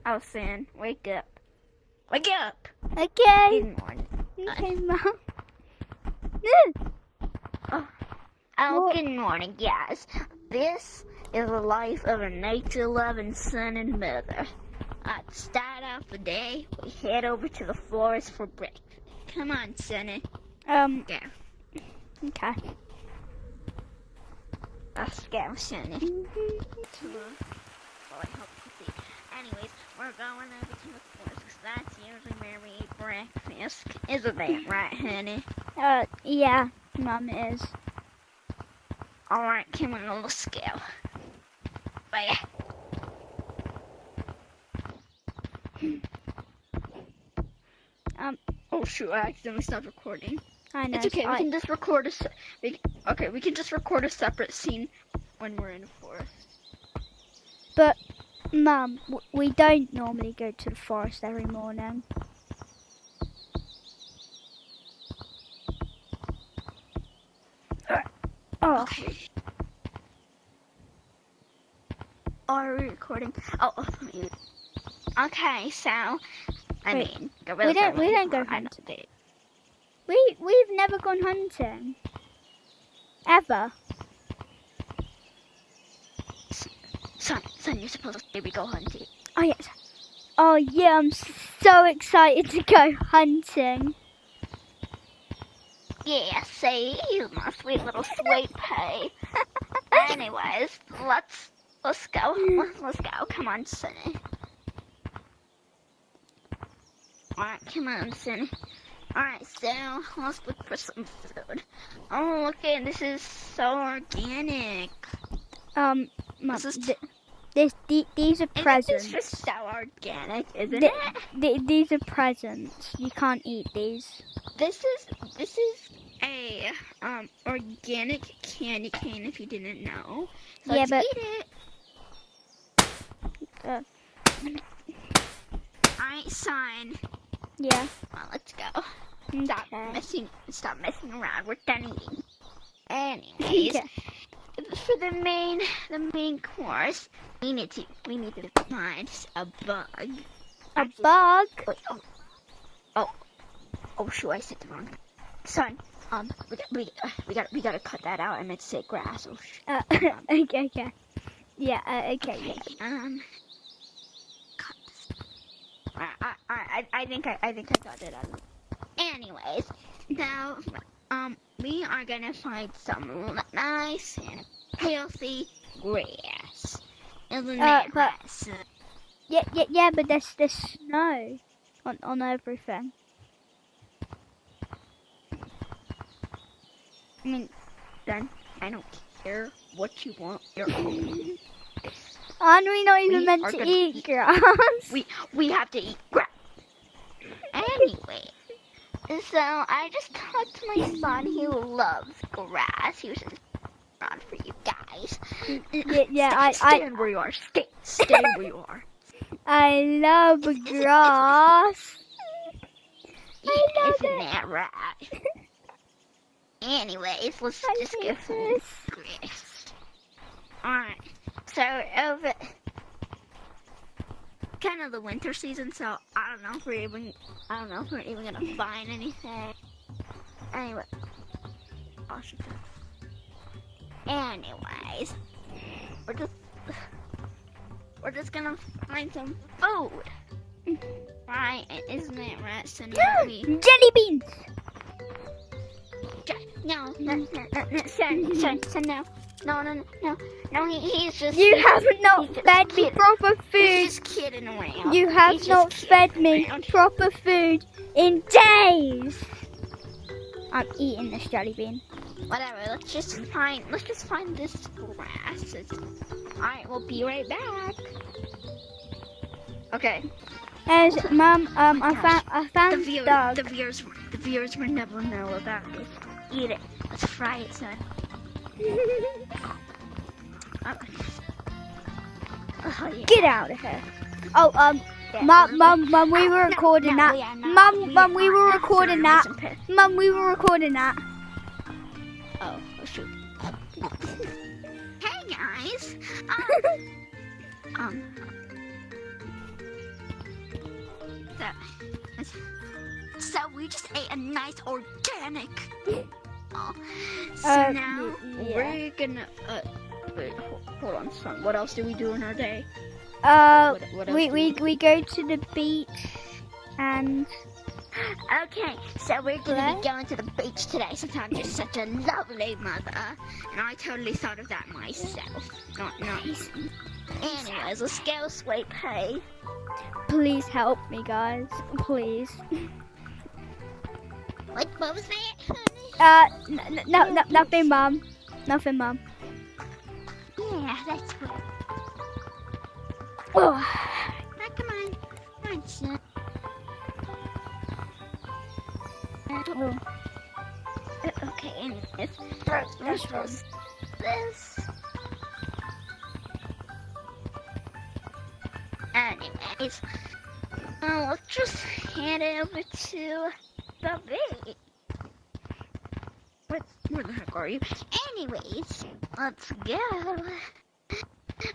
Oh, Sin, wake up. Wake up! Okay. Good morning. Okay, Mom. Oh, good morning, guys. This is the life of a nature-loving son and mother. To start off the day, we head over to the forest for breakfast. Come on, Sonny. Go. Okay. Let's go, Sonny. Well, I hope to see. Anyways, we're going over to the forest because that's usually where we eat breakfast. Isn't that right, honey? Yeah, Mom is. Alright, come on, let's go. Bye. Oh shoot, I accidentally stopped recording. I know. It's okay, we can just record we can just record a separate scene when we're in a forest. But, Mum, we don't normally go to the forest every morning. Oh. Okay. Are we recording? Oh, okay, so We don't go hunting. We've never gone hunting. Ever. Son, you're supposed to say we go hunting. Oh yes. Oh yeah, I'm so excited to go hunting. Yeah, see, you my sweet little sweet pea. Anyways, let's go. Let's go. Come on, Sonny. Alright, come on, Sonny. Alright, so let's look for some food. Oh, look at this is so organic. Mum, these are presents. It's just so organic, isn't it? These are presents. You can't eat these. This is a organic candy cane if you didn't know. So yeah, let's but eat it. Alright, son. Yeah. Well, let's go. Okay. Stop messing around. We're done eating. Anyways, for the main course, we need to find a bug. A bug? Oh, shoot! I said the wrong. Son, we gotta cut that out. I meant to say grass. Oh, okay. Yeah. Okay. Yeah. Cut this. I think I got it out. Anyways, now we are gonna find some nice and healthy grass. Isn't that right, son? Yeah, but there's snow on everything. I mean, then I don't care what you want. You're home. Aren't we not even meant to eat grass? We have to eat grass. Anyway, so I just talked to my son who loves grass. He was just around for you guys. Yeah. Stand where you are. Stay where you are. I love grass. Isn't that right? Anyways, let's just go some grass. Alright, so over kind of the winter season, so I don't know if we're even gonna find anything. Anyway, anyways, we're just gonna find some food, right? Isn't that right, Sonny? Jelly beans. No, son, no, he's just... You have not fed me proper food. He's just kidding around. You have not fed me proper food in days. I'm eating this jelly bean. Whatever, let's just find this grass. Alright, we'll be right back. Okay. As Mum, I found the dog. The viewers will never know about this. Eat it. Let's fry it, son. Get out of here. Oh, Mum, we were recording that. Mum, we were recording that. Mum, we were recording that. Oh, shoot. Hey guys. So we just ate a nice organic. Oh. So now we're gonna. Wait, hold on, son. What else do we do in our day? What else we go to the beach and. Okay, so we're gonna be going to the beach today since I'm just such a lovely mother, and I totally thought of that myself. Not. Anyways, let's go, sweet pea. Please help me, guys. Please. What was that, honey? No, nothing, Mom. Nothing, Mom. Yeah, that's good. Oh. Now, come on, son. Oh. Okay, anyways, first, this. Anyways, let's just head over to the beach. Where the heck are you? Anyways, let's go.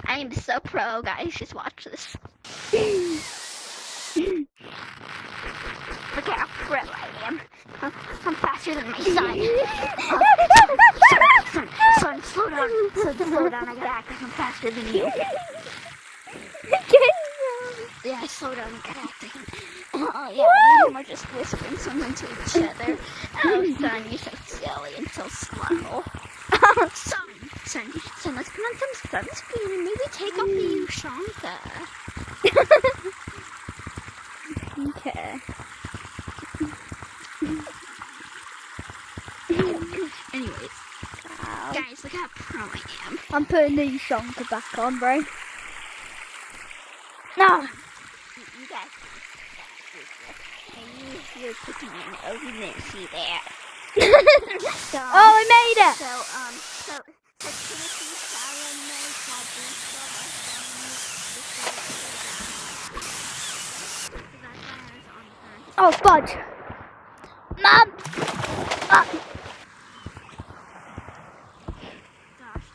I am so pro, guys. Just watch this. Look how pro I am. I'm faster than my son. Son, slow down. Slow down. I gotta act like I'm faster than you. Yeah, slow down. I gotta act like oh, yeah, we're just whispering something to each other. Oh, son, you're so silly and so slow. Son, let's put on some sunscreen and maybe take off the Ushanka. Okay. Anyways, guys, look how pro I am. I'm putting the Ushanka back on, bro. No! You guys, you're putting in over you didn't see that. So, oh, I made it! So Timothy, Sarah, and May, oh, fudge. Mom! Gosh,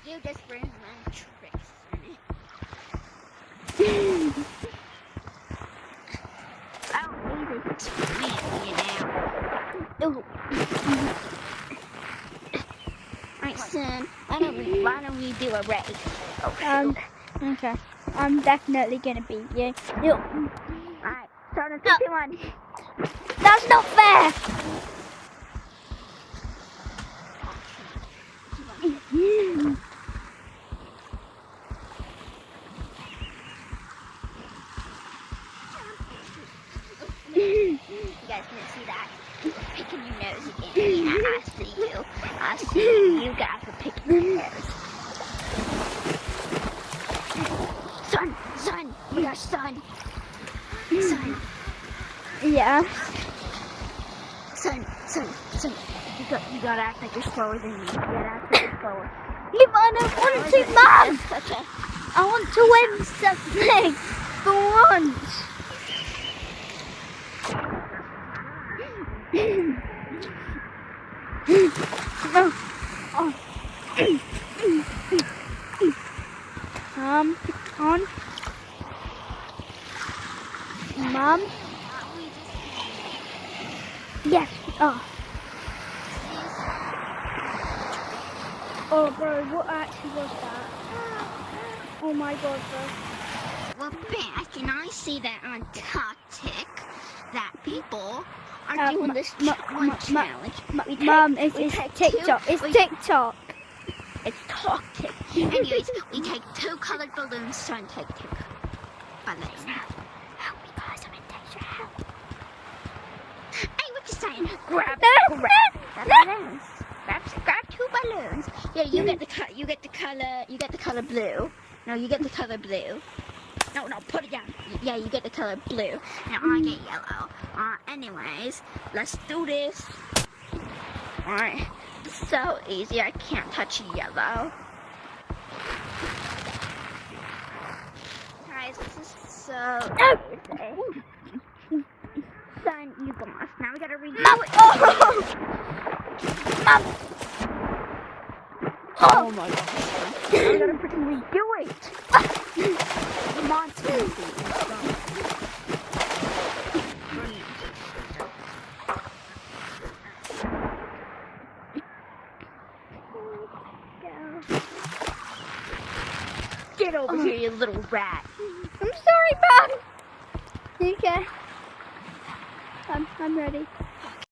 you just bring my tricks on me. Oh, it's funny, you know. Alright, son, why don't we do a race? Okay. I'm definitely gonna beat you. Alright, start on 51. That's not fair! You guys didn't see that? You're picking your nose again. Yeah, I see you. I see you. You guys are picking your nose. Son, we got son. Yeah. Son. You gotta act like you're slower than me. You gotta act like you're slower. Yeah, but I don't want to, Mom! I want to win something for once. On. Mom? Yes. Oh, bro, what actually was that? Oh my god, bro. Well, back, and I see that on TikTok that people are doing this challenge. Mom, it's TikTok. It's TikTok. It's TikTok. Anyways, we take 2 colored balloons, so I take 2 balloons. Help me, guys, I'm in danger. Help. Hey, what you saying? Grab the balloons. Grab 2 balloons. Yeah, you get the color blue. No, you get the color blue. No, put it down. Yeah, you get the color blue. Now I get yellow. Anyways, let's do this. Alright. So easy, I can't touch yellow. Guys, this is so easy. Son, you lost. Now we gotta redo it. Mom! Oh my gosh. Now we gotta freaking redo it. The monster. Get over here, you little rat. I'm sorry, Mom. Okay. I'm ready.